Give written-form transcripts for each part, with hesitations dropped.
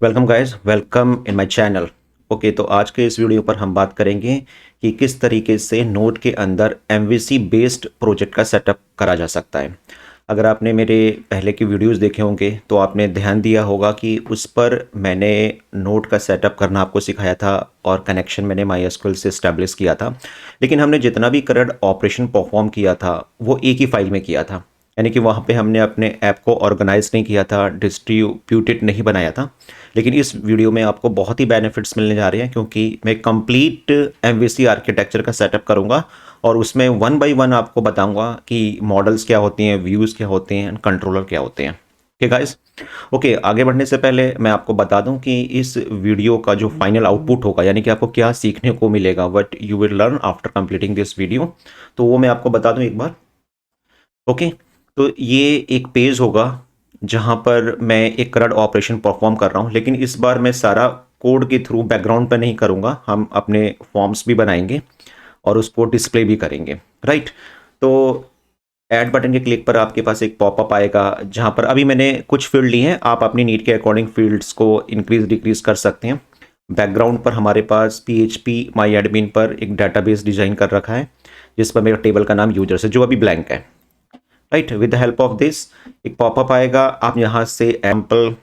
Welcome guys, welcome in my channel. Okay, तो आज के इस वीडियो पर हम बात करेंगे कि किस तरीके से नोड के अंदर एमवीसी बेस्ड प्रोजेक्ट का सेटअप करा जा सकता है। अगर आपने मेरे पहले के वीडियोस देखे होंगे तो आपने ध्यान दिया होगा कि उस पर मैंने नोड का सेटअप करना आपको सिखाया था और कनेक्शन मैंने माईएसक्यूएल से इस्टेब्लिश किया था। लेकिन हमने जितना भी करंट ऑपरेशन परफॉर्म किया था वो एक ही फाइल में किया था, यानी कि वहाँ पे हमने अपने ऐप को ऑर्गेनाइज नहीं किया था, डिस्ट्रीब्यूटेड नहीं बनाया था। लेकिन इस वीडियो में आपको बहुत ही बेनिफिट्स मिलने जा रहे हैं क्योंकि मैं कंप्लीट एमवीसी आर्किटेक्चर का सेटअप करूंगा और उसमें वन बाय वन आपको बताऊंगा कि मॉडल्स क्या होती हैं, व्यूज़ क्या होते हैं, कंट्रोलर क्या होते हैं। ओके गाइस, ओके, आगे बढ़ने से पहले मैं आपको बता दूं कि इस वीडियो का जो फाइनल आउटपुट होगा, यानी कि आपको क्या सीखने को मिलेगा, what you will learn after completing this video, तो वो मैं आपको बता दूं एक बार। ओके, तो ये एक पेज होगा जहाँ पर मैं एक करंट ऑपरेशन परफॉर्म कर रहा हूँ, लेकिन इस बार मैं सारा कोड के थ्रू बैकग्राउंड पर नहीं करूँगा। हम अपने फॉर्म्स भी बनाएंगे और उसको डिस्प्ले भी करेंगे, राइट। तो ऐड बटन के क्लिक पर आपके पास एक पॉपअप आएगा जहाँ पर अभी मैंने कुछ फील्ड लिए हैं, आप अपनी नीड के अकॉर्डिंग फील्ड्स को इंक्रीज डिक्रीज कर सकते हैं। बैकग्राउंड पर हमारे पास PHP माई एडमिन पर एक डाटाबेस डिजाइन कर रखा है जिस पर मेरा टेबल का नाम यूजर्स है जो अभी ब्लैंक है, right. With the help of this एक पॉपअप आएगा, आप यहाँ से एम्पल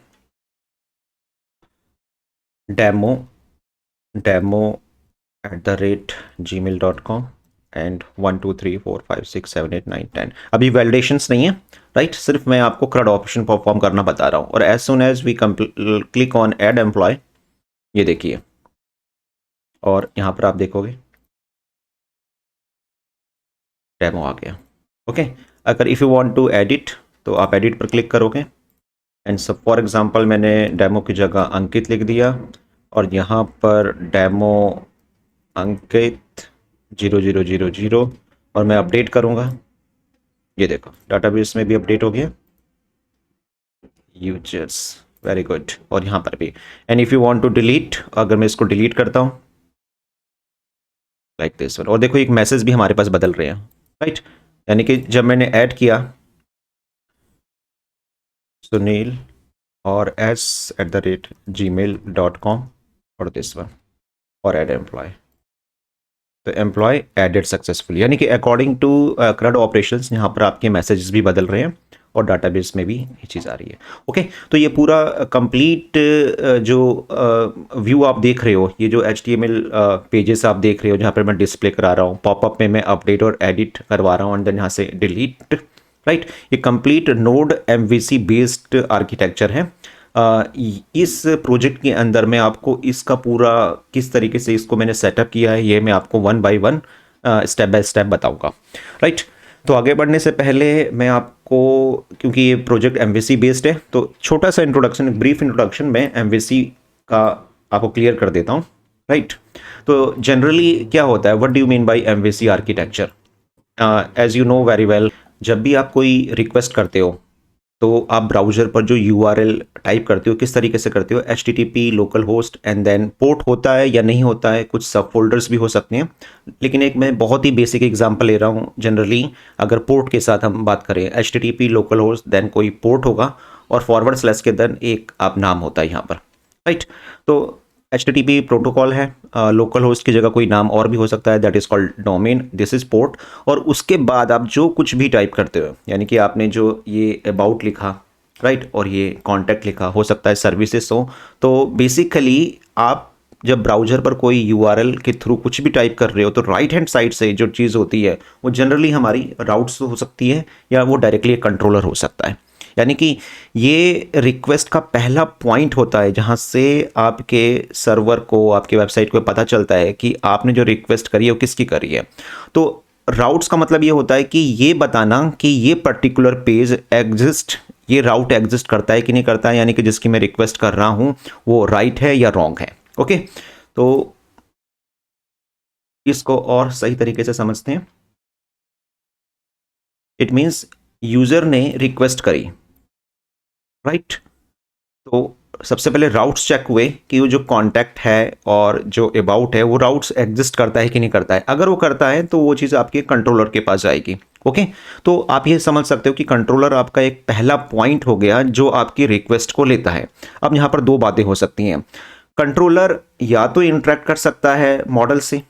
demo@gmail.com एंड 1 2 3 4 5 6 7 8 9 10 अभी वैलिडेशंस नहीं है, राइट। सिर्फ मैं आपको CRUD ऑप्शन परफॉर्म करना बता रहा हूँ। और as soon as we click on add employee, ये देखिए, और यहाँ पर आप देखोगे डेमो आ गया। ओके, अगर if you want to edit तो आप एडिट पर क्लिक करोगे एंड सब फॉर एग्जांपल मैंने डेमो की जगह अंकित लिख दिया और यहाँ पर डेमो अंकित 0000 और मैं अपडेट करूँगा। ये देखो डाटाबेस में भी अपडेट हो गया, यूजर्स, वेरी गुड। और यहाँ पर भी, and if you want to delete, अगर मैं इसको डिलीट करता हूँ लाइक दिस वन, और देखो एक मैसेज भी हमारे पास बदल रहे हैं, राइट। यानी कि जब मैंने ऐड किया सुनील और s@gmail.com और दिस वन और ऐड एम्प्लॉय, तो एम्प्लॉय एडेड सक्सेसफुल, यानी कि अकॉर्डिंग टू CRUD ऑपरेशंस यहाँ पर आपके मैसेजेस भी बदल रहे हैं और डाटाबेस में भी ये चीज़ आ रही है। ओके, तो ये पूरा कंप्लीट जो व्यू आप देख रहे हो, ये जो HTML पेजेस आप देख रहे हो जहाँ पर मैं डिस्प्ले करा रहा हूँ, पॉपअप में मैं अपडेट और एडिट करवा रहा हूँ एंड देन यहाँ से डिलीट, राइट। ये complete node MVC based architecture है। इस प्रोजेक्ट के अंदर मैं आपको इसका पूरा किस तरीके से इसको मैंने सेटअप किया है ये मैं आपको one by one step by step बताऊंगा, राइट। तो आगे बढ़ने से पहले मैं आपको, क्योंकि ये प्रोजेक्ट MVC बेस्ड है, तो छोटा सा इंट्रोडक्शन, ब्रीफ इंट्रोडक्शन मैं MVC का आपको क्लियर कर देता हूँ, राइट। तो जनरली क्या होता है, what do you mean by MVC architecture? As you know very well, जब भी आप कोई रिक्वेस्ट करते हो तो आप ब्राउज़र पर जो URL टाइप करते हो किस तरीके से करते हो, HTTP local host and then port होता है या नहीं होता है, कुछ सब फोल्डर्स भी हो सकते हैं। लेकिन एक मैं बहुत ही बेसिक एग्जांपल ले रहा हूँ। जनरली अगर पोर्ट के साथ हम बात करें, HTTP लोकल होस्ट देन कोई पोर्ट होगा और फॉरवर्ड स्लैश के देन एक आप नाम होता है यहाँ पर, राइट। तो HTTP प्रोटोकॉल है, लोकल होस्ट की जगह कोई नाम और भी हो सकता है, that is called domain, this is port. और उसके बाद आप जो कुछ भी टाइप करते हो, यानी कि आपने जो ये अबाउट लिखा, राइट, और ये कॉन्टैक्ट लिखा, हो सकता है सर्विसेज हो, तो बेसिकली आप जब ब्राउज़र पर कोई URL के थ्रू कुछ भी टाइप कर रहे हो तो राइट हैंड साइड से जो चीज़ होती है वो जनरली हमारी राउट्स हो सकती है या वो डायरेक्टली एक कंट्रोलर हो सकता है। यानी कि ये रिक्वेस्ट का पहला पॉइंट होता है जहाँ से आपके सर्वर को, आपके वेबसाइट को पता चलता है कि आपने जो रिक्वेस्ट करी है वो किसकी करी है। तो राउट्स का मतलब ये होता है कि ये बताना कि ये पर्टिकुलर पेज एग्जिस्ट, ये राउट एग्जिस्ट करता है कि नहीं करता है, यानी कि जिसकी मैं रिक्वेस्ट कर रहा हूँ वो राइट है या रॉन्ग है। ओके, तो इसको और सही तरीके से समझते हैं। इट मीन्स यूजर ने रिक्वेस्ट करी, राइट। तो सबसे पहले राउट्स चेक हुए कि वो जो कॉन्टैक्ट है और जो अबाउट है वो राउट्स एग्जिस्ट करता है कि नहीं करता है। अगर वो करता है तो वो चीज़ आपके कंट्रोलर के पास जाएगी, ओके, तो आप ये समझ सकते हो कि कंट्रोलर आपका एक पहला पॉइंट हो गया जो आपकी रिक्वेस्ट को लेता है। अब यहाँ पर दो बातें हो सकती हैं। कंट्रोलर या तो इंटरेक्ट कर सकता है मॉडल से,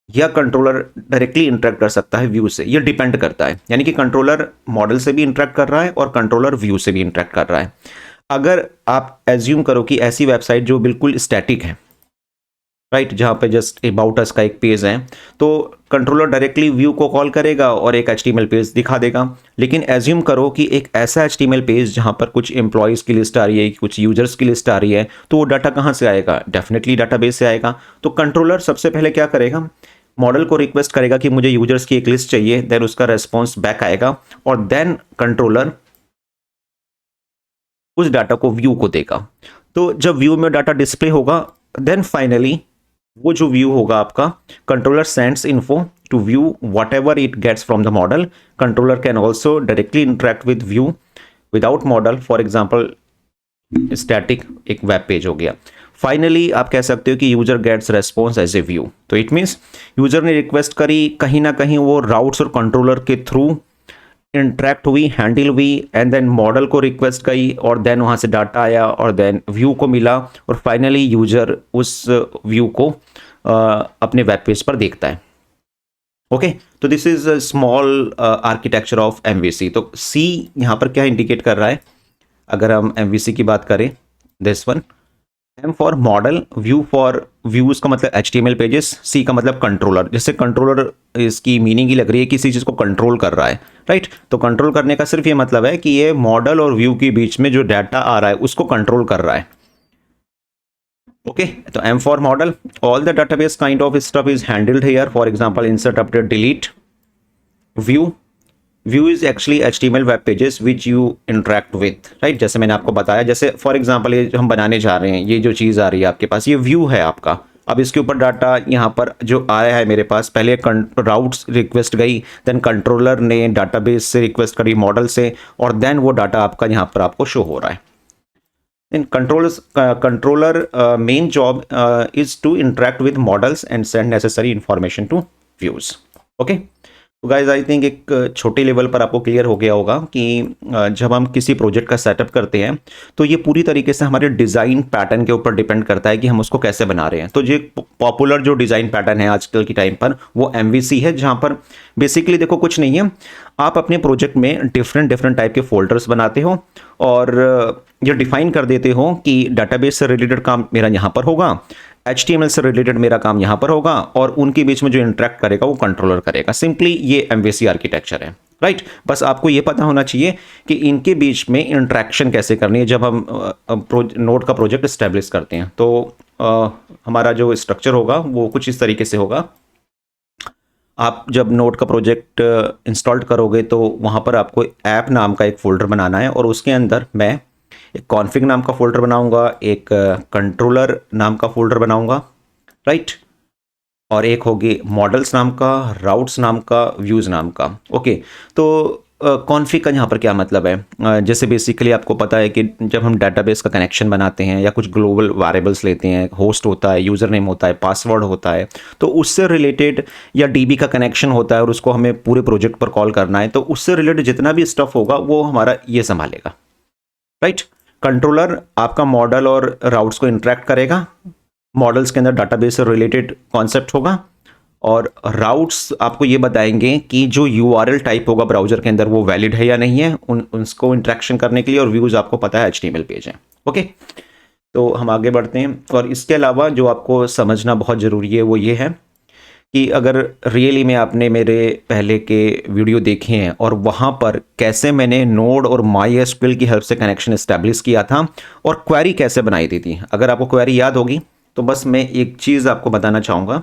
या कंट्रोलर डायरेक्टली इंटरेक्ट कर सकता है व्यू से। ये डिपेंड करता है, यानी कि कंट्रोलर मॉडल से भी इंटरेक्ट कर रहा है और कंट्रोलर व्यू से भी इंटरेक्ट कर रहा है। अगर आप एज्यूम करो कि ऐसी वेबसाइट जो बिल्कुल स्टैटिक है, राइट, जहाँ पे जस्ट अबाउट अस का एक पेज है, तो कंट्रोलर डायरेक्टली व्यू को कॉल करेगा और एक एचटीएमएल पेज दिखा देगा। लेकिन एज्यूम करो कि एक ऐसा एचटीएमएल पेज जहाँ पर कुछ एम्प्लॉयज़ की लिस्ट आ रही है, कुछ यूजर्स की लिस्ट आ रही है, तो वो डाटा कहाँ से आएगा? डेफिनेटली डाटाबेस से आएगा। तो कंट्रोलर सबसे पहले क्या करेगा? मॉडल को रिक्वेस्ट करेगा कि मुझे यूजर्स की एक लिस्ट चाहिए, देन उसका रेस्पॉन्स बैक आएगा और देन कंट्रोलर उस डाटा को व्यू को देगा। तो जब व्यू में डाटा डिस्प्ले होगा, देन फाइनली वो जो व्यू होगा आपका, controller sends info to view whatever it gets from the model. Controller can also directly interact with view without model, for example static एक वेब पेज हो गया। Finally आप कह सकते हो कि user gets response as a view. तो it means user ने रिक्वेस्ट करी, कहीं ना कहीं वो राउट्स और कंट्रोलर के थ्रू इंटरेक्ट हुई, हैंडल हुई, एंड देन मॉडल को रिक्वेस्ट गई और देन वहाँ से डाटा आया और देन व्यू को मिला और फाइनली यूजर उस व्यू को अपने वेब पेज पर देखता है। ओके, तो this is a small architecture of MVC. तो सी यहाँ पर क्या इंडिकेट कर रहा है? अगर हम एमवीसी की बात करें, this one, M for model, view for views का मतलब एचटीएमएल पेजेस, सी का मतलब कंट्रोलर। जैसे कंट्रोलर, इसकी मीनिंग ही लग रही है किसी चीज़ को कंट्रोल कर रहा है, राइट। तो कंट्रोल करने का सिर्फ ये मतलब है कि ये मॉडल और व्यू के बीच में जो डाटा आ रहा है उसको कंट्रोल कर रहा है। ओके, तो M for model, all the database kind of stuff is handled here, for example insert, update, delete. View is actually HTML web pages which you interact with, right. जैसे मैंने आपको बताया, जैसे फॉर एग्जांपल ये जो हम बनाने जा रहे हैं, ये जो चीज़ आ रही है आपके पास, ये व्यू है आपका। अब इसके ऊपर डाटा यहाँ पर जो आया है मेरे पास, पहले राउट्स रिक्वेस्ट गई, देन कंट्रोलर ने डाटाबेस से रिक्वेस्ट करी, मॉडल से, और देन वो डाटा आपका यहाँ पर आपको शो हो रहा है। In controller main job is to interact with models and send necessary information to views. Okay, तो गाइज आई थिंक एक छोटे लेवल पर आपको क्लियर हो गया होगा कि जब हम किसी प्रोजेक्ट का सेटअप करते हैं तो ये पूरी तरीके से हमारे डिज़ाइन पैटर्न के ऊपर डिपेंड करता है कि हम उसको कैसे बना रहे हैं। तो ये पॉपुलर जो डिज़ाइन पैटर्न है आजकल की टाइम पर, वो एमवीसी है, जहाँ पर बेसिकली देखो कुछ नहीं है, आप अपने प्रोजेक्ट में डिफरेंट टाइप के फोल्डर्स बनाते हो और ये डिफाइन कर देते हो कि डाटाबेस से रिलेटेड काम मेरा यहाँ पर होगा, HTML से रिलेटेड मेरा काम यहाँ पर होगा, और उनके बीच में जो इंटरेक्ट करेगा वो कंट्रोलर करेगा। सिंपली ये MVC आर्किटेक्चर है, राइट। बस आपको ये पता होना चाहिए कि इनके बीच में इंटरेक्शन कैसे करनी है जब हम नोड का प्रोजेक्ट इस्टेब्लिश करते हैं। तो हमारा जो स्ट्रक्चर होगा वो कुछ इस तरीके से होगा। आप जब नोड का प्रोजेक्ट इंस्टॉल करोगे तो वहाँ पर आपको ऐप नाम का एक फ़ोल्डर बनाना है, और उसके अंदर मैं एक कॉन्फ़िग नाम का फ़ोल्डर बनाऊंगा, एक कंट्रोलर नाम का फ़ोल्डर बनाऊंगा, राइट, और एक होगी मॉडल्स नाम का, राउट्स नाम का, व्यूज़ नाम का। ओके, तो कॉन्फ़िग का यहाँ पर क्या मतलब है? जैसे बेसिकली आपको पता है कि जब हम डाटाबेस का कनेक्शन बनाते हैं या कुछ ग्लोबल वेरिएबल्स लेते हैं, होस्ट होता है, यूज़र नेम होता है, पासवर्ड होता है, तो उससे रिलेटेड, या डीबी का कनेक्शन होता है और उसको हमें पूरे प्रोजेक्ट पर कॉल करना है, तो उससे रिलेटेड जितना भी स्टफ होगा वो हमारा ये संभालेगा, राइट। कंट्रोलर आपका मॉडल और राउट्स को इंटरेक्ट करेगा, मॉडल्स के अंदर डाटाबेस से रिलेटेड कॉन्सेप्ट होगा, और राउट्स आपको ये बताएंगे कि जो URL टाइप होगा ब्राउजर के अंदर वो वैलिड है या नहीं है, उसको इंटरेक्शन करने के लिए, और व्यूज़ आपको पता है HTML पेज है। ओके, तो हम आगे बढ़ते हैं। और इसके अलावा जो आपको समझना बहुत ज़रूरी है वो ये है कि अगर रियली में आपने मेरे पहले के वीडियो देखे हैं और वहाँ पर कैसे मैंने नोड और MySQL की हेल्प से कनेक्शन इस्टेब्लिश किया था और क्वेरी कैसे बनाई थी, अगर आपको क्वेरी याद होगी तो बस मैं एक चीज़ आपको बताना चाहूँगा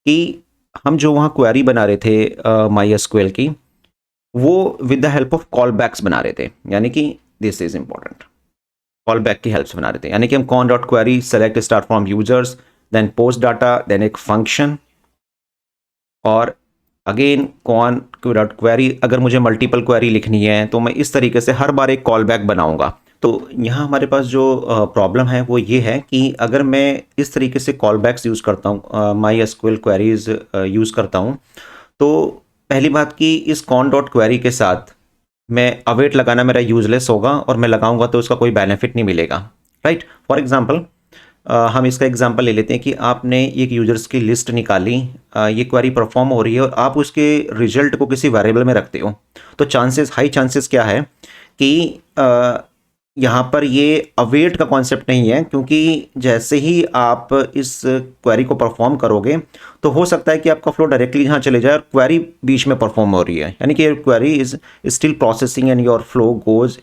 कि हम जो वहाँ क्वेरी बना रहे थे MySQL की, वो with the help of callbacks बना रहे थे, यानी कि this is important, callback की हेल्प से बना रहे थे। यानी कि हम con dot query select start from users, then post data, then एक फंक्शन, और अगेन कॉन डॉट क्वेरी। अगर मुझे मल्टीपल क्वेरी लिखनी है तो मैं इस तरीके से हर बार एक कॉल बैक बनाऊंगा। तो यहाँ हमारे पास जो प्रॉब्लम है वो ये है कि अगर मैं इस तरीके से कॉल बैक्स यूज़ करता हूँ, माई एसक्यूएल क्वेरीज यूज़ करता हूँ, तो पहली बात कि इस कॉन डॉट क्वेरी के साथ मैं अवेट लगाना मेरा यूजलेस होगा और मैं लगाऊंगा तो उसका कोई बेनिफिट नहीं मिलेगा, राइट। फॉर एग्जांपल हम इसका एग्जांपल ले लेते हैं कि आपने एक यूजर्स की लिस्ट निकाली, ये क्वेरी परफॉर्म हो रही है और आप उसके रिजल्ट को किसी वेरिएबल में रखते हो, तो हाई चांसेस क्या है कि यहाँ पर ये अवेट का कॉन्सेप्ट नहीं है, क्योंकि जैसे ही आप इस क्वेरी को परफॉर्म करोगे तो हो सकता है कि आपका फ्लो डायरेक्टली यहाँ चले जाए और क्वेरी बीच में परफॉर्म हो रही है, यानी कि query is still processing and your flow goes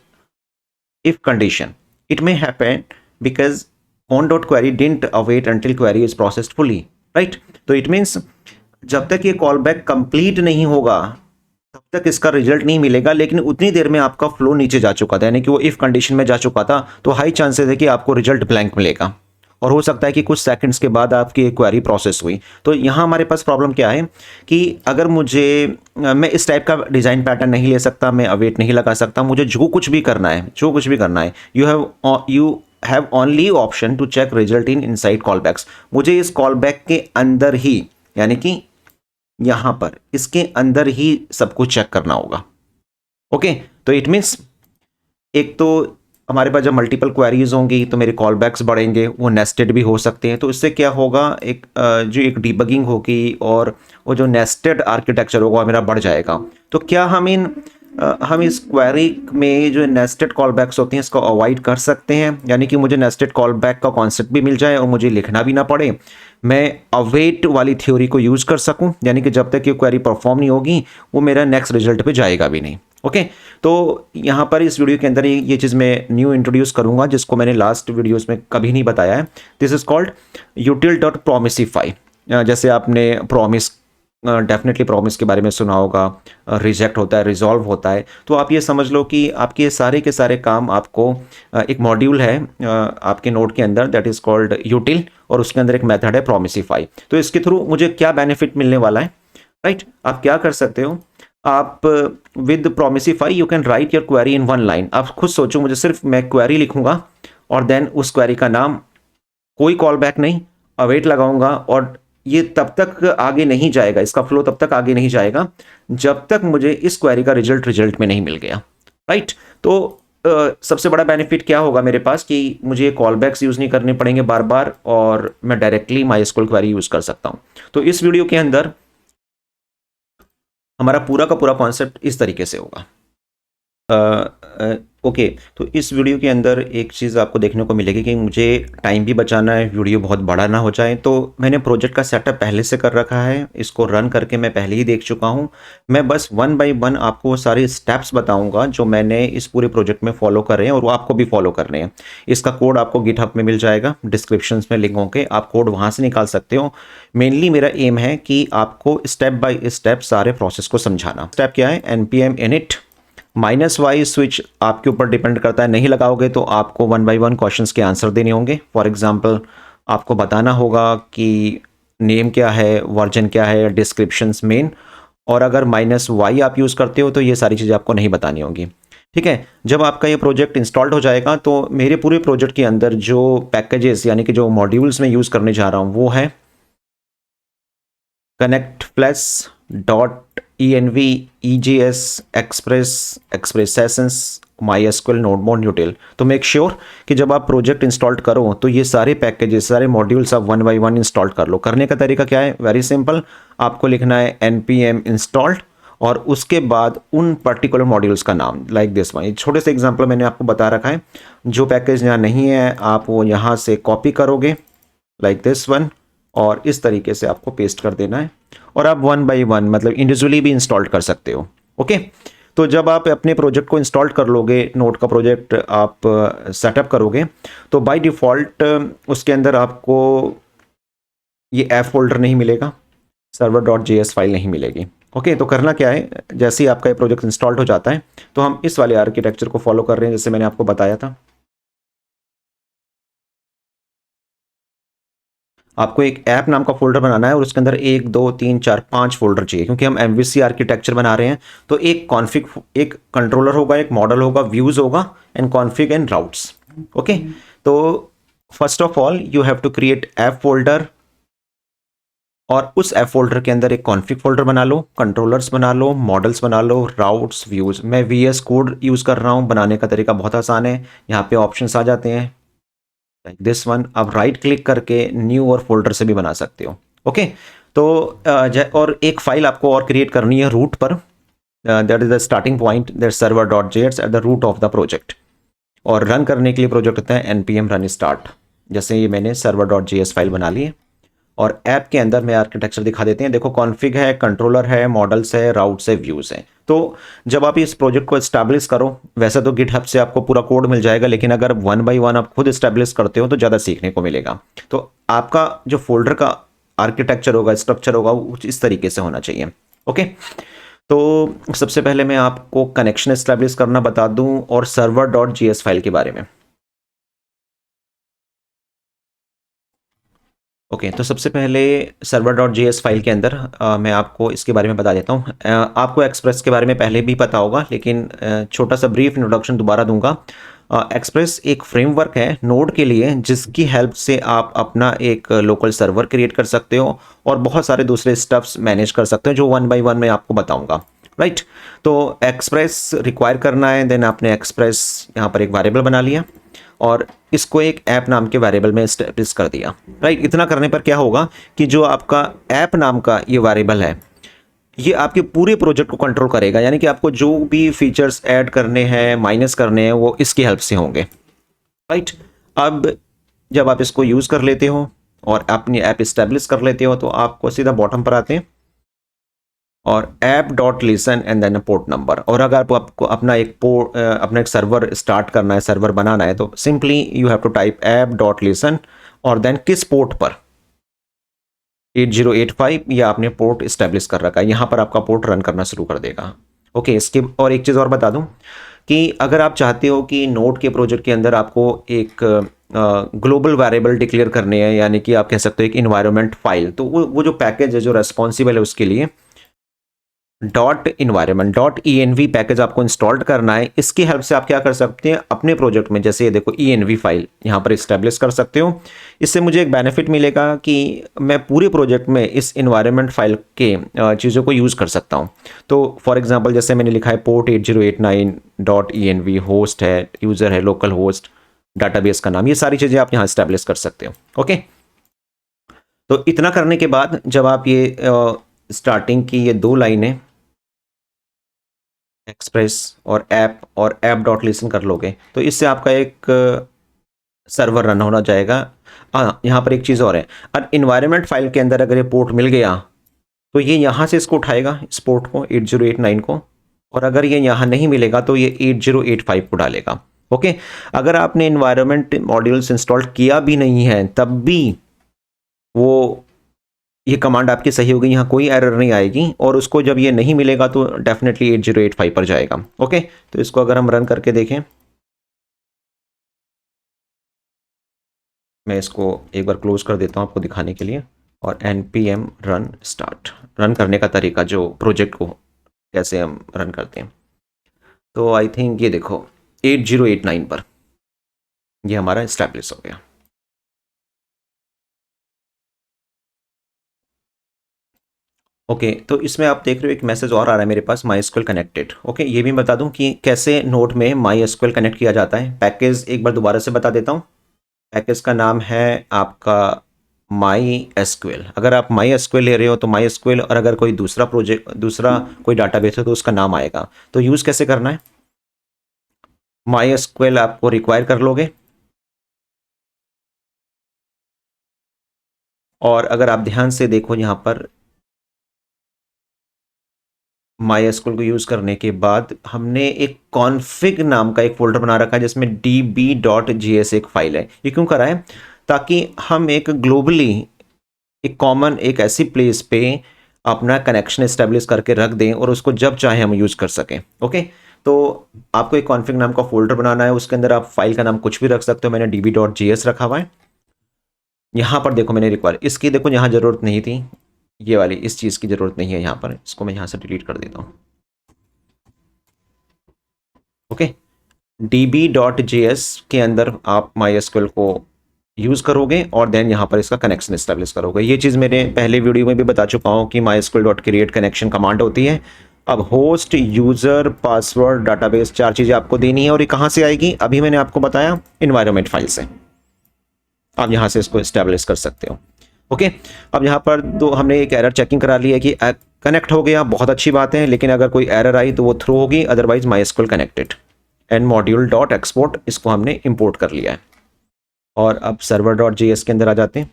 if condition. It may happen because on.query didn't await until query is processed fully, right? तो it means जब तक ये कॉल बैक कंप्लीट नहीं होगा तब तक इसका रिजल्ट नहीं मिलेगा, लेकिन उतनी देर में आपका फ्लो नीचे जा चुका था, यानी कि वो इफ कंडीशन में जा चुका था, तो हाई चांसेस है कि आपको रिजल्ट ब्लैंक मिलेगा और हो सकता है कि कुछ सेकंड्स के बाद आपकी क्वेरी प्रोसेस हुई। तो यहाँ हमारे पास प्रॉब्लम क्या है कि अगर मैं इस टाइप का डिज़ाइन पैटर्न नहीं ले सकता, मैं अवेट नहीं लगा सकता, मुझे जो कुछ भी करना है you have only option to check result in inside callbacks. मुझे इस कॉल बैक के अंदर ही, यानी कि यहाँ पर इसके अंदर ही सब कुछ चेक करना होगा। ओके, तो इट मीन्स एक तो हमारे पास जब मल्टीपल क्वेरीज होंगी तो मेरे कॉल बैक्स बढ़ेंगे, वो नेस्टेड भी हो सकते हैं, तो इससे क्या होगा, जो एक डीबगिंग होगी और वो जो नेस्टेड आर्किटेक्चर होगा मेरा बढ़ जाएगा। तो क्या हम इस क्वेरी में जो नेस्टेड कॉल बैक्स होते हैं इसको अवॉइड कर सकते हैं, यानी कि मुझे नेस्टेड कॉल बैक का कॉन्सेप्ट भी मिल जाए और मुझे लिखना भी ना पड़े, मैं अवेट वाली थ्योरी को यूज़ कर सकूं, यानी कि जब तक ये क्वेरी परफॉर्म नहीं होगी वो मेरा नेक्स्ट रिजल्ट पे जाएगा भी नहीं। ओके, तो यहाँ पर इस वीडियो के अंदर ये चीज़ मैं न्यू इंट्रोड्यूस करूँगा जिसको मैंने लास्ट वीडियोस में कभी नहीं बताया है। This is called util dot promisify. जैसे आपने प्रॉमिस, डेफिनेटली प्रॉमिस के बारे में सुना होगा, रिजेक्ट होता है, रिजॉल्व होता है, तो आप ये समझ लो कि आपके सारे के सारे काम आपको एक मॉड्यूल है आपके नोड के अंदर, दैट इज़ कॉल्ड यूटिल, और उसके अंदर एक मेथड है प्रोमिसिफाई। तो इसके थ्रू मुझे क्या बेनिफिट मिलने वाला है, राइट? आप क्या कर सकते हो, आप with promisify you can write your query in one line. आप खुद सोचो, मुझे सिर्फ मैं क्वेरी लिखूंगा और देन उस क्वेरी का नाम, कोई कॉल बैक नहीं, अवेट लगाऊंगा और ये तब तक आगे नहीं जाएगा, इसका फ्लो तब तक आगे नहीं जाएगा जब तक मुझे इस क्वेरी का रिजल्ट में नहीं मिल गया, राइट? तो सबसे बड़ा बेनिफिट क्या होगा मेरे पास कि मुझे कॉल बैक्स यूज़ नहीं करने पड़ेंगे बार बार और मैं डायरेक्टली माई क्वेरी यूज़ कर सकता हूँ। तो इस वीडियो के अंदर हमारा पूरा का पूरा कॉन्सेप्ट इस तरीके से होगा। ओके, तो इस वीडियो के अंदर एक चीज़ आपको देखने को मिलेगी कि मुझे टाइम भी बचाना है, वीडियो बहुत बड़ा ना हो जाए, तो मैंने प्रोजेक्ट का सेटअप पहले से कर रखा है, इसको रन करके मैं पहले ही देख चुका हूँ। मैं बस वन बाय वन आपको सारे स्टेप्स बताऊंगा जो मैंने इस पूरे प्रोजेक्ट में फॉलो करे हैं और वो आपको भी फॉलो करने हैं। इसका कोड आपको गिटहब में मिल जाएगा, डिस्क्रिप्शन में लिंक होंगे, आप कोड वहाँ से निकाल सकते हो। मेनली मेरा एम है कि आपको स्टेप बाय स्टेप सारे प्रोसेस को समझाना। स्टेप क्या है, npm init -y स्विच आपके ऊपर डिपेंड करता है, नहीं लगाओगे तो आपको वन बाय वन क्वेश्चंस के आंसर देने होंगे। फॉर एग्जांपल आपको बताना होगा कि नेम क्या है, वर्जन क्या है, डिस्क्रिप्शंस मेन, और अगर -y आप यूज़ करते हो तो ये सारी चीज़ें आपको नहीं बतानी होगी, ठीक है। जब आपका ये प्रोजेक्ट इंस्टॉल्ड हो जाएगा तो मेरे पूरे प्रोजेक्ट के अंदर जो पैकेजेस यानी कि जो मॉड्यूल्स में यूज़ करने जा रहा हूँ वो है connectflex.env EJS express express MySQL nodemon util। तो मेक श्योर कि जब आप प्रोजेक्ट इंस्टॉल करो तो ये सारे पैकेजेस, सारे मॉड्यूल्स आप वन बाय वन इंस्टॉल कर लो। करने का तरीका क्या है, वेरी सिंपल, आपको लिखना है npm installed और उसके बाद उन पर्टिकुलर मॉड्यूल्स का नाम, लाइक दिस वन। छोटे से एग्जांपल मैंने आपको बता रखा है, जो पैकेज यहाँ नहीं है आप वो यहाँ से कॉपी करोगे लाइक दिस वन और इस तरीके से आपको पेस्ट कर देना है और आप वन बाय वन मतलब इंडिविजुअली भी इंस्टॉल कर सकते हो। ओके, तो जब आप अपने प्रोजेक्ट को इंस्टॉल कर लोगे, नोड का प्रोजेक्ट आप सेटअप करोगे, तो बाय डिफ़ॉल्ट उसके अंदर आपको ये ऐप फोल्डर नहीं मिलेगा, server.js फाइल नहीं मिलेगी। ओके, तो करना क्या है, जैसे ही आपका ये प्रोजेक्ट इंस्टॉल्ड हो जाता है तो हम इस वाले आर्किटेक्चर को फॉलो कर रहे हैं जैसे मैंने आपको बताया था। आपको एक ऐप नाम का फोल्डर बनाना है और उसके अंदर 1 2 3 4 5 फोल्डर चाहिए, क्योंकि हम MVC आर्किटेक्चर बना रहे हैं। तो एक कॉन्फ़िग, एक कंट्रोलर होगा, एक मॉडल होगा, व्यूज होगा, and config and routes. Okay, तो first of all you have to create app folder, और उस ऐप फोल्डर के अंदर एक कॉन्फ़िग फोल्डर बना लो, कंट्रोलर्स बना लो, मॉडल्स बना लो, राउट्स, व्यूज। मैं VS कोड यूज़ कर रहा हूँ, बनाने का तरीका बहुत आसान है। यहाँ पे ऑप्शंस आ जाते हैं लाइक दिस वन। आप राइट क्लिक करके न्यू और फोल्डर से भी बना सकते हो। ओके, तो और एक फाइल आपको और क्रिएट करनी है रूट पर, that is the starting point, that server.js at the root of the project. और रन करने के लिए प्रोजेक्ट होता है npm run start। जैसे ये मैंने server.js फाइल बना ली है, और ऐप के अंदर में आर्किटेक्चर दिखा देते हैं। देखो कॉन्फ़िग है, कंट्रोलर है, मॉडल्स है, राउट्स है, व्यूज है। तो जब आप इस प्रोजेक्ट को एस्टैब्लिश करो, वैसे तो गिटहब से आपको पूरा कोड मिल जाएगा, लेकिन अगर वन बाय वन आप खुद एस्टैब्लिश करते हो तो ज़्यादा सीखने को मिलेगा। तो आपका जो फोल्डर का आर्किटेक्चर होगा, स्ट्रक्चर होगा, वो इस तरीके से होना चाहिए। ओके, तो सबसे पहले मैं आपको कनेक्शन एस्टैब्लिश करना बता दूं और server.js फाइल के बारे में। ओके, तो सबसे पहले server.js फाइल के अंदर मैं आपको इसके बारे में बता देता हूँ। आपको एक्सप्रेस के बारे में पहले भी पता होगा, लेकिन छोटा सा ब्रीफ इंट्रोडक्शन दोबारा दूंगा। एक्सप्रेस एक फ्रेमवर्क है नोड के लिए, जिसकी हेल्प से आप अपना एक लोकल सर्वर क्रिएट कर सकते हो और बहुत सारे दूसरे स्टफ्स मैनेज कर सकते हो, जो वन बाय वन मैं आपको बताऊंगा। राइट, तो एक्सप्रेस रिक्वायर करना है, देन आपने एक्सप्रेस यहाँ पर एक वेरिएबल बना लिया और इसको एक ऐप नाम के वेरिएबल में एस्टेब्लिश कर दिया। राइट, इतना करने पर क्या होगा कि जो आपका ऐप नाम का ये वेरिएबल है, ये आपके पूरे प्रोजेक्ट को कंट्रोल करेगा, यानी कि आपको जो भी फीचर्स ऐड करने हैं, माइनस करने हैं, वो इसकी हेल्प से होंगे। राइट, अब जब आप इसको यूज़ कर लेते हो और अपनी ऐप इस्टेब्लिश कर लेते हो, तो आपको सीधा बॉटम पर आते हैं और app.listen and then port number. और अगर आपको अपना एक सर्वर स्टार्ट करना है, सर्वर बनाना है, तो simply you have to type app.listen और देन किस पोर्ट पर, 8085 या आपने पोर्ट इस्टेब्लिश कर रखा है, यहाँ पर आपका पोर्ट रन करना शुरू कर देगा। ओके, इसके और एक चीज़ और बता दूं कि अगर आप चाहते हो कि नोड के प्रोजेक्ट के अंदर आपको एक ग्लोबल वेरिएबल डिक्लेयर करने हैं, यानी कि आप कह सकते हो एक इन्वायरमेंट फाइल, तो वो जो पैकेज है जो रेस्पॉन्सिबल है उसके लिए .env पैकेज आपको इंस्टॉल करना है। इसकी हेल्प से आप क्या कर सकते हैं, अपने प्रोजेक्ट में, जैसे ये देखो env फाइल यहाँ पर इस्टेब्लिश कर सकते हो। इससे मुझे एक बेनिफिट मिलेगा कि मैं पूरे प्रोजेक्ट में इस इन्वायरमेंट फाइल के चीज़ों को यूज़ कर सकता हूँ। तो फॉर एग्जांपल जैसे मैंने लिखा है पोर्ट 8089.env, होस्ट है, यूज़र है, लोकल होस्ट, डाटाबेस का नाम, ये सारी चीज़ें आप यहाँ इस्टेब्लिश कर सकते हो। ओके, तो इतना करने के बाद जब आप ये स्टार्टिंग की ये दो लाइनें एक्सप्रेस और ऐप डॉट लिसन कर लोगे, तो इससे आपका एक सर्वर रन होना जाएगा। हाँ, यहाँ पर एक चीज़ और है, और इन्वायरमेंट फाइल के अंदर अगर ये पोर्ट मिल गया तो ये यहाँ से इसको उठाएगा, इस पोर्ट को 8089 को, और अगर ये यहाँ नहीं मिलेगा तो ये 8085 को डालेगा। ओके, अगर आपने इन्वायरमेंट मॉड्यूल्स इंस्टॉल किया भी नहीं है तब भी वो ये कमांड आपकी सही होगी, यहाँ कोई एरर नहीं आएगी, और उसको जब ये नहीं मिलेगा तो डेफिनेटली 8085 पर जाएगा। ओके, तो इसको अगर हम रन करके देखें, मैं इसको एक बार क्लोज कर देता हूँ आपको दिखाने के लिए, और npm रन स्टार्ट, रन करने का तरीका, जो प्रोजेक्ट को कैसे हम रन करते हैं। तो आई थिंक ये देखो 8089 पर ये हमारा इस्टेब्लिश हो गया। ओके, तो इसमें आप देख रहे हो एक मैसेज और आ रहा है मेरे पास, MySQL कनेक्टेड। ओके, ये भी बता दूं कि कैसे नोड में MySQL कनेक्ट किया जाता है। पैकेज एक बार दोबारा से बता देता हूं, पैकेज का नाम है आपका MySQL। अगर आप MySQL ले रहे हो तो MySQL, और अगर कोई दूसरा प्रोजेक्ट, दूसरा कोई डाटाबेस है तो उसका नाम आएगा। तो यूज़ कैसे करना है, MySQL आपको रिक्वायर कर लोगे, और अगर आप ध्यान से देखो यहाँ पर MySQL को यूज़ करने के बाद हमने एक कॉन्फ़िग नाम का एक फोल्डर बना रखा है जिसमें db.js एक फाइल है। ये क्यों करा है, ताकि हम एक ग्लोबली, एक कॉमन, एक ऐसी प्लेस पे अपना कनेक्शन इस्टेब्लिश करके रख दें और उसको जब चाहे हम यूज़ कर सकें। ओके, तो आपको एक कॉन्फ़िग नाम का फोल्डर बनाना है, उसके अंदर आप फाइल का नाम कुछ भी रख सकते हो, मैंने db.js रखा हुआ है। यहाँ पर देखो मैंने रिक्वायर, इसकी देखो यहाँ ज़रूरत नहीं थी, ये वाली इस चीज़ की ज़रूरत नहीं है यहाँ पर, इसको मैं यहाँ से डिलीट कर देता हूँ। ओके, db.js के अंदर आप MySQL को यूज़ करोगे और देन यहाँ पर इसका कनेक्शन इस्टेब्लिश करोगे। ये चीज़ मैंने पहले वीडियो में भी बता चुका हूँ कि MySQL.create कनेक्शन कमांड होती है। अब होस्ट, यूज़र, पासवर्ड, डाटाबेस, 4 चीज़ें आपको देनी है और ये कहाँ से आएगी, अभी मैंने आपको बताया इन्वायरमेंट फाइल से। आप यहाँ से इसको इस्टेब्लिश कर सकते हो। ओके, अब यहाँ पर तो हमने एक एरर चेकिंग करा ली है कि कनेक्ट हो गया, बहुत अच्छी बात है, लेकिन अगर कोई एरर आई तो वो थ्रो होगी, otherwise MySQL connected and module dot export, इसको हमने इंपोर्ट कर लिया है। और अब सर्वर डॉट JS के अंदर आ जाते हैं।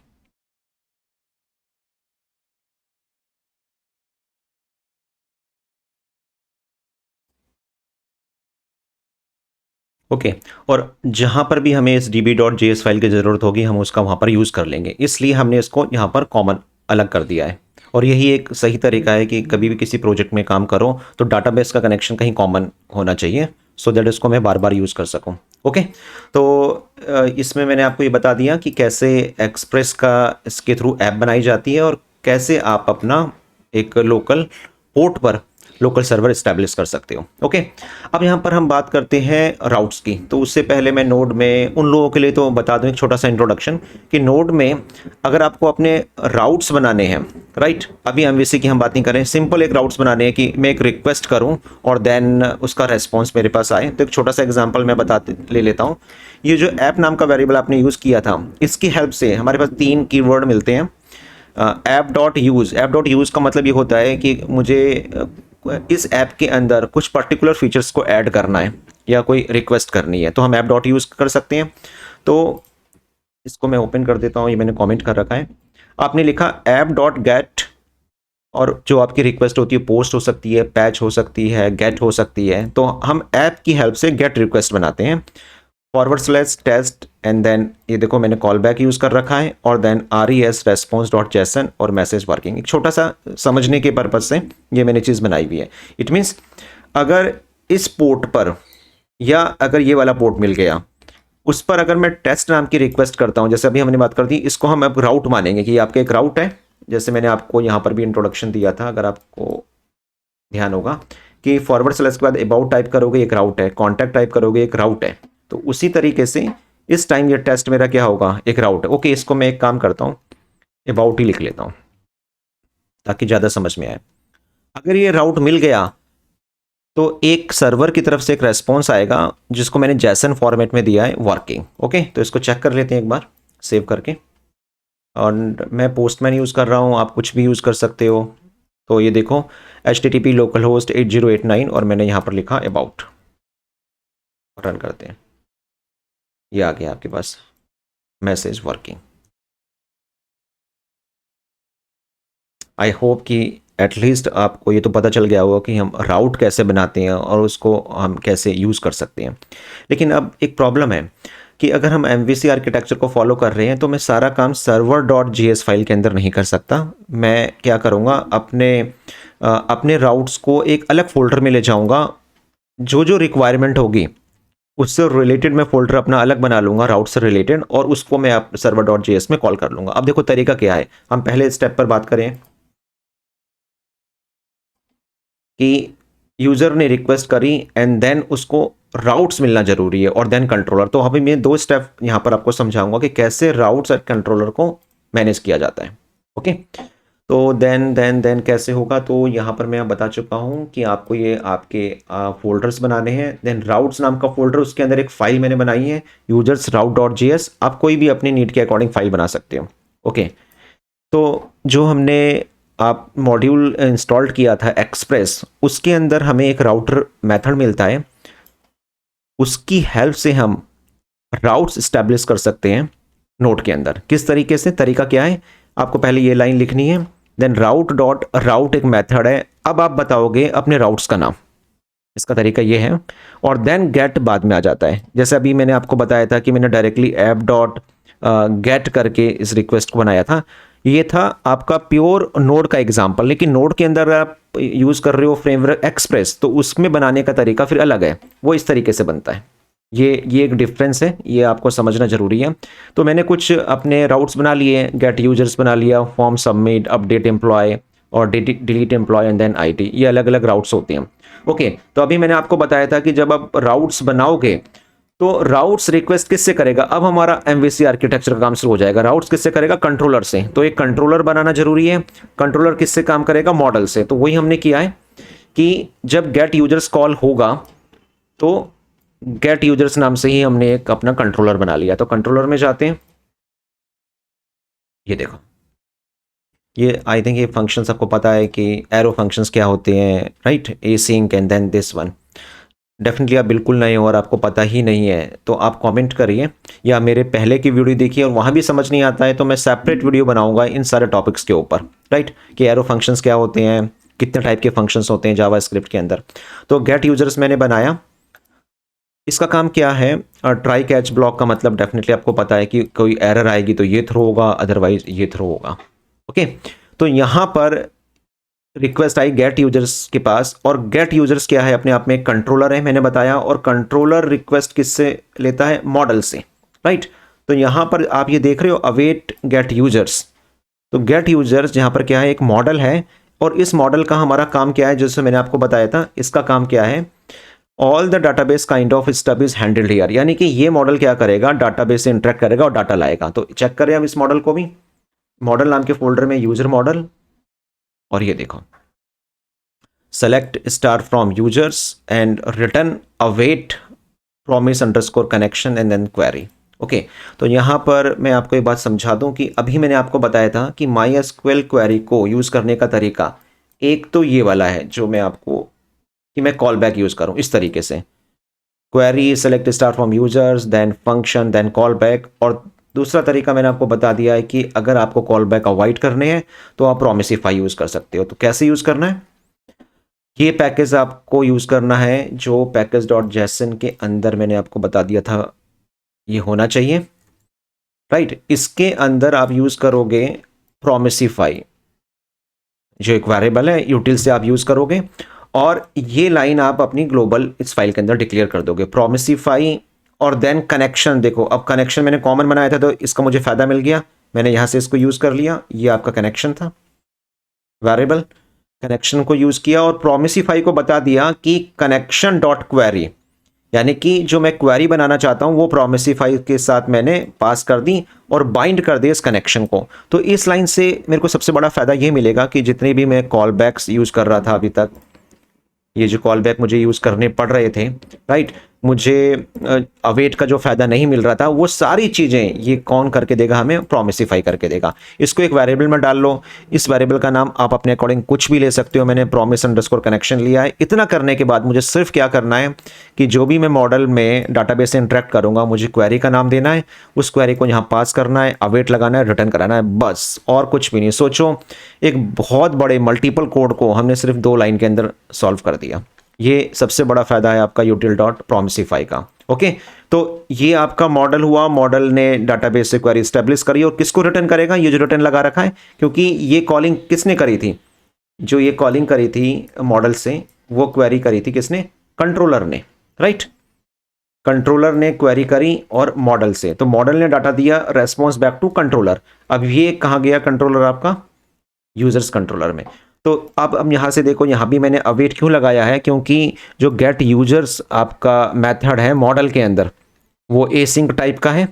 ओके, और जहाँ पर भी हमें इस db.js फाइल की ज़रूरत होगी हम उसका वहाँ पर यूज़ कर लेंगे, इसलिए हमने इसको यहाँ पर कॉमन अलग कर दिया है। और यही एक सही तरीका है कि कभी भी किसी प्रोजेक्ट में काम करो तो डाटाबेस का कनेक्शन कहीं कॉमन होना चाहिए, सो दैट इसको मैं बार बार यूज़ कर सकूँ। ओके, तो इसमें मैंने आपको ये बता दिया कि कैसे एक्सप्रेस का इसके थ्रू ऐप बनाई जाती है और कैसे आप अपना एक लोकल पोर्ट पर लोकल सर्वर इस्टेब्लिश कर सकते हो। ओके, अब यहाँ पर हम बात करते हैं राउट्स की। तो उससे पहले मैं नोड में उन लोगों के लिए तो बता दूं एक छोटा सा इंट्रोडक्शन कि नोड में अगर आपको अपने राउट्स बनाने हैं, राइट, अभी MVC की हम बात नहीं करें, सिंपल एक राउट्स बनाने हैं कि मैं एक रिक्वेस्ट करूं और देन उसका रेस्पॉन्स मेरे पास आए। तो एक छोटा सा एग्जाम्पल मैं ले लेता हूँ। ये जो ऐप नाम का वेरिएबल आपने यूज़ किया था, इसकी हेल्प से हमारे पास 3 कीवर्ड मिलते हैं। ऐप.यूज़, ऐप.यूज़ का मतलब ये होता है कि मुझे इस ऐप के अंदर कुछ पर्टिकुलर फीचर्स को ऐड करना है या कोई रिक्वेस्ट करनी है, तो हम ऐप.यूज़ कर सकते हैं। तो इसको मैं ओपन कर देता हूँ, ये मैंने कमेंट कर रखा है। आपने लिखा ऐप.गेट और जो आपकी रिक्वेस्ट होती है पोस्ट हो सकती है, पैच हो सकती है, गेट हो सकती है। तो हम ऐप की हेल्प से गेट रिक्वेस्ट बनाते हैं, /test एंड देन ये देखो मैंने कॉल बैक यूज़ कर रखा है और देन res response.json और मैसेज वर्किंग। एक छोटा सा समझने के पर्पज से ये मैंने चीज़ बनाई हुई है। इट मीन्स अगर इस पोर्ट पर या अगर ये वाला पोर्ट मिल गया उस पर अगर मैं टेस्ट नाम की रिक्वेस्ट करता हूँ, जैसे अभी हमने बात कर दी, इसको हम अब राउट मानेंगे कि आपका एक राउट है। जैसे मैंने आपको यहाँ पर भी इंट्रोडक्शन दिया था, अगर आपको ध्यान होगा कि // के बाद अबाउट टाइप करोगे एक राउट है, कॉन्टैक्ट टाइप करोगे एक राउट है। तो उसी तरीके से इस टाइम ये टेस्ट मेरा क्या होगा, एक राउट है। ओके, इसको मैं एक काम करता हूँ, अबाउट ही लिख लेता हूँ ताकि ज़्यादा समझ में आए। अगर ये राउट मिल गया तो एक सर्वर की तरफ से एक रेस्पॉन्स आएगा जिसको मैंने जैसन फॉर्मेट में दिया है, वर्किंग। ओके, तो इसको चेक कर लेते हैं एक बार सेव करके। और मैं पोस्टमैन यूज़ कर रहा हूँ, आप कुछ भी यूज़ कर सकते हो। तो ये देखो HTTP localhost 8089 और मैंने यहाँ पर लिखा अबाउट, रन करते हैं। ये आ गया आपके पास मैसेज वर्किंग। आई होप कि एटलीस्ट आपको ये तो पता चल गया होगा कि हम राउट कैसे बनाते हैं और उसको हम कैसे यूज़ कर सकते हैं। लेकिन अब एक प्रॉब्लम है कि अगर हम MVC आर्किटेक्चर को फॉलो कर रहे हैं तो मैं सारा काम server.js फाइल के अंदर नहीं कर सकता। मैं क्या करूँगा, अपने राउट्स को एक अलग फोल्डर में ले जाऊँगा, जो रिक्वायरमेंट होगी उससे रिलेटेड मैं फोल्डर अपना अलग बना लूँगा राउट से रिलेटेड, और उसको मैं आप server.js में कॉल कर लूँगा। अब देखो तरीका क्या है, हम पहले स्टेप पर बात करें कि यूज़र ने रिक्वेस्ट करी एंड देन उसको राउट्स मिलना जरूरी है और देन कंट्रोलर। तो अभी मैं 2 स्टेप यहाँ पर आपको समझाऊंगा कि कैसे राउट्स और कंट्रोलर को मैनेज किया जाता है। ओके, तो देन कैसे होगा, तो यहाँ पर मैं बता चुका हूँ कि आपको ये आपके फोल्डर्स बनाने हैं। देन राउट्स नाम का फोल्डर, उसके अंदर एक फाइल मैंने बनाई है यूजर्स route.js। आप कोई भी अपनी नीड के अकॉर्डिंग फाइल बना सकते हो। ओके, तो जो हमने आप मॉड्यूल इंस्टॉल किया था एक्सप्रेस, उसके अंदर हमें एक राउटर मेथड मिलता है, उसकी हेल्प से हम राउट्स इस्टेब्लिश कर सकते हैं नोड के अंदर। किस तरीके से, तरीका क्या है, आपको पहले ये लाइन लिखनी है, देन route.route एक मेथड है। अब आप बताओगे अपने राउट्स का नाम, इसका तरीका ये है, और देन गेट बाद में आ जाता है। जैसे अभी मैंने आपको बताया था कि मैंने डायरेक्टली ऐप.गेट करके इस रिक्वेस्ट को बनाया था, ये था आपका प्योर नोड का एग्जांपल। लेकिन नोड के अंदर आप यूज़ कर रहे हो फ्रेमवर्क एक्सप्रेस, तो उसमें बनाने का तरीका फिर अलग है, वो इस तरीके से बनता है। ये एक डिफरेंस है, ये आपको समझना जरूरी है। तो मैंने कुछ अपने राउट्स बना लिए, गेट यूजर्स बना लिया, फॉर्म सबमिट, अपडेट एम्प्लॉय और delete employee and then it, ये अलग अलग राउट्स होते हैं। ओके, तो अभी मैंने आपको बताया था कि जब आप राउट्स बनाओगे तो राउट्स रिक्वेस्ट किससे करेगा, अब हमारा एमवीसी आर्किटेक्चर का काम शुरू हो जाएगा। राउट्स किससे करेगा, कंट्रोलर से। तो एक कंट्रोलर बनाना जरूरी है। कंट्रोलर किससे काम करेगा, मॉडल से। तो वही हमने किया है कि जब गेट यूजर्स कॉल होगा तो गेट यूजर्स नाम से ही हमने एक अपना कंट्रोलर बना लिया। तो कंट्रोलर में जाते हैं, ये देखो, ये आई थिंक ये फंक्शंस आपको पता है कि एरो फंक्शंस क्या होते हैं, right, async and then this one. Definitely आप बिल्कुल नए हो और आपको पता ही नहीं है तो आप कमेंट करिए, या मेरे पहले की वीडियो देखिए और वहाँ भी समझ नहीं आता है तो मैं सेपरेट वीडियो बनाऊंगा इन सारे टॉपिक्स के ऊपर, राइट, कि एरो फंक्शंस क्या होते हैं, कितने टाइप के फंक्शंस होते हैं जावा स्क्रिप्ट के अंदर। तो गेट यूजर्स मैंने बनाया, इसका काम क्या है, ट्राई कैच ब्लॉक का मतलब डेफिनेटली आपको पता है कि कोई एरर आएगी तो ये थ्रो होगा, अदरवाइज ये थ्रो होगा। ओके, तो यहाँ पर रिक्वेस्ट आई गेट यूजर्स के पास, और गेट यूजर्स क्या है, अपने आप में एक कंट्रोलर है मैंने बताया, और कंट्रोलर रिक्वेस्ट किससे लेता है, मॉडल से, राइट। तो यहाँ पर आप ये देख रहे हो अवेट गेट यूजर्स। तो गेट यूजर्स यहाँ पर क्या है, एक मॉडल है, और इस मॉडल का हमारा काम क्या है, जैसे मैंने आपको बताया था, इसका काम क्या है, all the database kind of stuff is handled here. यानी कि ये मॉडल क्या करेगा, डाटाबेस से इंटरेक्ट करेगा और डाटा लाएगा। तो चेक करें अब इस मॉडल को भी, मॉडल नाम के फोल्डर में यूजर मॉडल, और ये देखो select star from users and return await promise underscore connection and then query. Okay, तो यहाँ पर मैं आपको एक बात समझा दूं कि अभी मैंने आपको बताया था कि MySQL क्वेरी को यूज़ करने का तरीका एक तो ये वाला है जो मैं आपको, कि मैं कॉल बैक यूज़ करूँ इस तरीके से, query select star from users then function then callback. और दूसरा तरीका मैंने आपको बता दिया है कि अगर आपको कॉल बैक अवॉइड करने हैं तो आप प्रॉमिसिफाई यूज़ कर सकते हो। तो कैसे यूज़ करना है, ये पैकेज आपको यूज़ करना है जो पैकेज डॉट जेसन के अंदर मैंने आपको बता दिया था ये होना चाहिए, राइट। इसके अंदर आप यूज़ करोगे प्रॉमिसिफाई, जो एक वेरिएबल है, यूटिल से आप यूज़ करोगे, और ये लाइन आप अपनी ग्लोबल इस फाइल के अंदर डिक्लेयर कर दोगे, प्रॉमिसिफाई। और देन कनेक्शन, देखो अब कनेक्शन मैंने कॉमन बनाया था तो इसका मुझे फ़ायदा मिल गया, मैंने यहाँ से इसको यूज़ कर लिया, ये आपका कनेक्शन था, वेरिएबल कनेक्शन को यूज़ किया, और प्रॉमिसिफाई को बता दिया कि कनेक्शन डॉट क्वेरी, यानी कि जो मैं क्वेरी बनाना चाहता हूं वो प्रॉमिसिफाई के साथ मैंने पास कर दी और बाइंड कर दिया इस कनेक्शन को। तो इस लाइन से मेरे को सबसे बड़ा फायदा ये मिलेगा कि जितने भी मैं कॉल बैक्स यूज़ कर रहा था अभी तक, ये जो कॉल बैक मुझे यूज़ करने पड़ रहे थे, राइट, मुझे अवेट का जो फ़ायदा नहीं मिल रहा था, वो सारी चीज़ें ये कौन करके देगा, हमें प्रॉमिसिफाई करके देगा। इसको एक वेरिएबल में डाल लो, इस वेरिएबल का नाम आप अपने अकॉर्डिंग कुछ भी ले सकते हो, मैंने प्रॉमिस अंडरस्कोर कनेक्शन लिया है। इतना करने के बाद मुझे सिर्फ क्या करना है कि जो भी मैं मॉडल में डाटाबेस से इंटरेक्ट करूँगा, मुझे क्वेरी का नाम देना है, उस क्वेरी को यहाँ पास करना है, अवेट लगाना है, रिटर्न कराना है, बस, और कुछ भी नहीं। सोचो एक बहुत बड़े मल्टीपल कोड को हमने सिर्फ 2 लाइन के अंदर सॉल्व कर दिया। ये सबसे बड़ा फायदा है आपका यूटिल डॉट प्रॉमिसिफाई का। ओके, तो ये आपका मॉडल हुआ, मॉडल ने डाटाबेस से क्वेरी स्टैब्लिश करी, और किसको रिटर्न करेगा, ये जो रिटर्न लगा रखा है, क्योंकि ये कॉलिंग किसने करी थी, जो ये कॉलिंग करी थी मॉडल से, वो क्वेरी करी थी किसने, कंट्रोलर ने, राइट। कंट्रोलर ने क्वेरी करी और मॉडल से, तो मॉडल ने डाटा दिया, रेस्पॉन्स बैक टू कंट्रोलर। अब ये कहाँ गया कंट्रोलर आपका, यूजर्स कंट्रोलर में। तो अब यहाँ से देखो, यहाँ भी मैंने अवेट क्यों लगाया है, क्योंकि जो गेट यूजर्स आपका मेथड है मॉडल के अंदर वो एसिंक टाइप का है,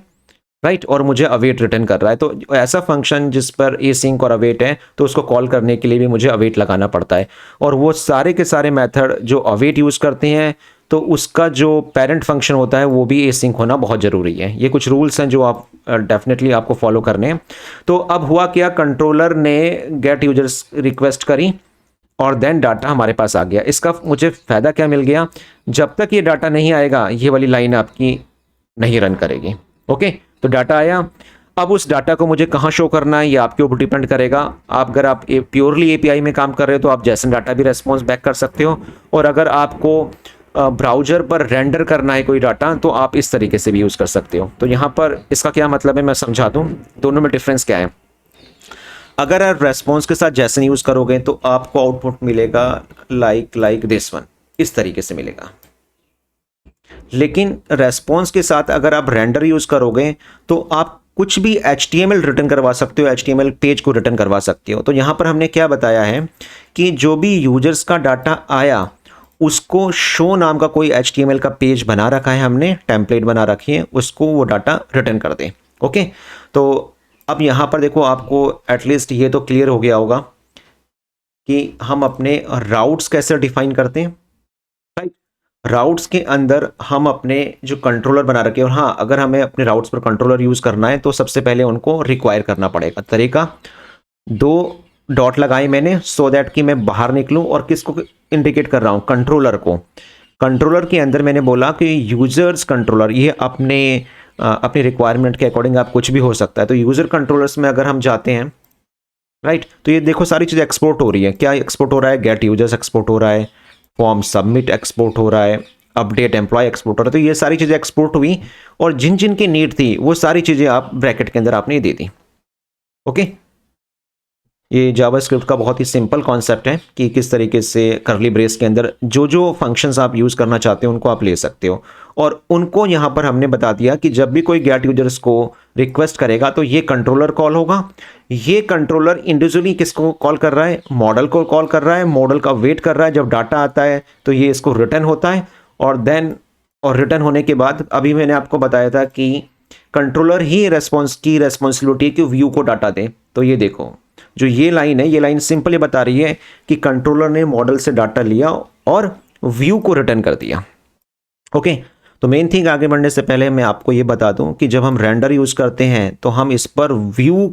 राइट, और मुझे अवेट रिटर्न कर रहा है। तो ऐसा फंक्शन जिस पर एसिंक और अवेट है तो उसको कॉल करने के लिए भी मुझे अवेट लगाना पड़ता है, और वो सारे के सारे मेथड जो अवेट यूज़ करते हैं तो उसका जो पेरेंट फंक्शन होता है वो भी एसिंक होना बहुत ज़रूरी है। ये कुछ रूल्स हैं जो आप डेफिनेटली आपको फॉलो करने हैं। तो अब हुआ क्या, कंट्रोलर ने गेट यूजर्स रिक्वेस्ट करी और देन डाटा हमारे पास आ गया। इसका मुझे फ़ायदा क्या मिल गया, जब तक ये डाटा नहीं आएगा ये वाली लाइन आपकी नहीं रन करेगी। ओके, तो डाटा आया, अब उस डाटा को मुझे कहाँ शो करना है ये आपके ऊपर डिपेंड करेगा। आप अगर आप प्योरली एपीआई में काम कर रहे हो तो आप जैसन डाटा भी रेस्पॉन्स बैक कर सकते हो, और अगर आपको ब्राउज़र पर रेंडर करना है कोई डाटा तो आप इस तरीके से भी यूज़ कर सकते हो। तो यहाँ पर इसका क्या मतलब है मैं समझा दूँ, दोनों में डिफरेंस क्या है। अगर आप रेस्पॉन्स के साथ जैसन यूज़ करोगे तो आपको आउटपुट मिलेगा लाइक दिस वन, इस तरीके से मिलेगा। लेकिन रेस्पॉन्स के साथ अगर आप रेंडर यूज़ करोगे तो आप कुछ भी HTML रिटर्न करवा सकते हो, HTML पेज को रिटर्न करवा सकते हो। तो यहाँ पर हमने क्या बताया है कि जो भी यूजर्स का डाटा आया उसको शो नाम का कोई HTML का पेज बना रखा है, हमने टेम्पलेट बना रखी है, उसको वो डाटा रिटर्न कर दे। ओके, तो अब यहाँ पर देखो आपको एटलीस्ट ये तो क्लियर हो गया होगा कि हम अपने राउट्स कैसे डिफाइन करते हैं, राइट। राउट्स के अंदर हम अपने जो कंट्रोलर बना रखे हैं, और हाँ, अगर हमें अपने राउट्स पर कंट्रोलर यूज़ करना है तो सबसे पहले उनको रिक्वायर करना पड़ेगा। तरीका, 2 डॉट लगाए मैंने सो दैट कि मैं बाहर निकलूं, और किसको इंडिकेट कर रहा हूं, कंट्रोलर को। कंट्रोलर के अंदर मैंने बोला कि यूजर्स कंट्रोलर, ये अपनी रिक्वायरमेंट के अकॉर्डिंग आप कुछ भी हो सकता है। तो यूजर कंट्रोलर्स में अगर हम जाते हैं, राइट, तो ये देखो सारी चीज़ें एक्सपोर्ट हो रही है। क्या एक्सपोर्ट हो रहा है, गेट यूजर्स एक्सपोर्ट हो रहा है, फॉर्म सबमिट एक्सपोर्ट हो रहा है, अपडेट एम्प्लॉय एक्सपोर्ट हो रहा है। तो ये सारी चीज़ें एक्सपोर्ट हुई, और जिन जिन की नीड थी वो सारी चीज़ें आप ब्रैकेट के अंदर आपने दे दी। ओके, ये जावास्क्रिप्ट का बहुत ही सिंपल कॉन्सेप्ट है कि किस तरीके से करली ब्रेस के अंदर जो जो फंक्शंस आप यूज़ करना चाहते हो उनको आप ले सकते हो। और उनको यहाँ पर हमने बता दिया कि जब भी कोई गेट यूजर्स को रिक्वेस्ट करेगा तो ये कंट्रोलर कॉल होगा। ये कंट्रोलर इंडिविजुअली किसको कॉल कर रहा है, मॉडल को कॉल कर रहा है, मॉडल का वेट कर रहा है, जब डाटा आता है तो ये इसको रिटर्न होता है। और रिटर्न होने के बाद अभी मैंने आपको बताया था कि कंट्रोलर ही रेस्पॉन्सिबिलिटी कि व्यू को डाटा दे। तो ये देखो, जो ये लाइन है, ये लाइन सिंपली बता रही है कि कंट्रोलर ने मॉडल से डाटा लिया और व्यू को रिटर्न कर दिया। ओके, तो मेन थिंग आगे बढ़ने से पहले मैं आपको ये बता दूं कि जब हम रेंडर यूज करते हैं तो हम इस पर व्यू,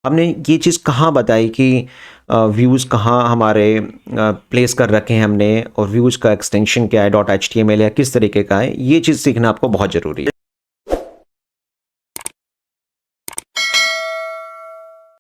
हमने ये चीज़ कहाँ बताई कि व्यूज़ कहाँ हमारे प्लेस कर रखे हैं हमने, और व्यूज़ का एक्सटेंशन क्या है, .html है, किस तरीके का है, ये चीज़ सीखना आपको बहुत ज़रूरी है।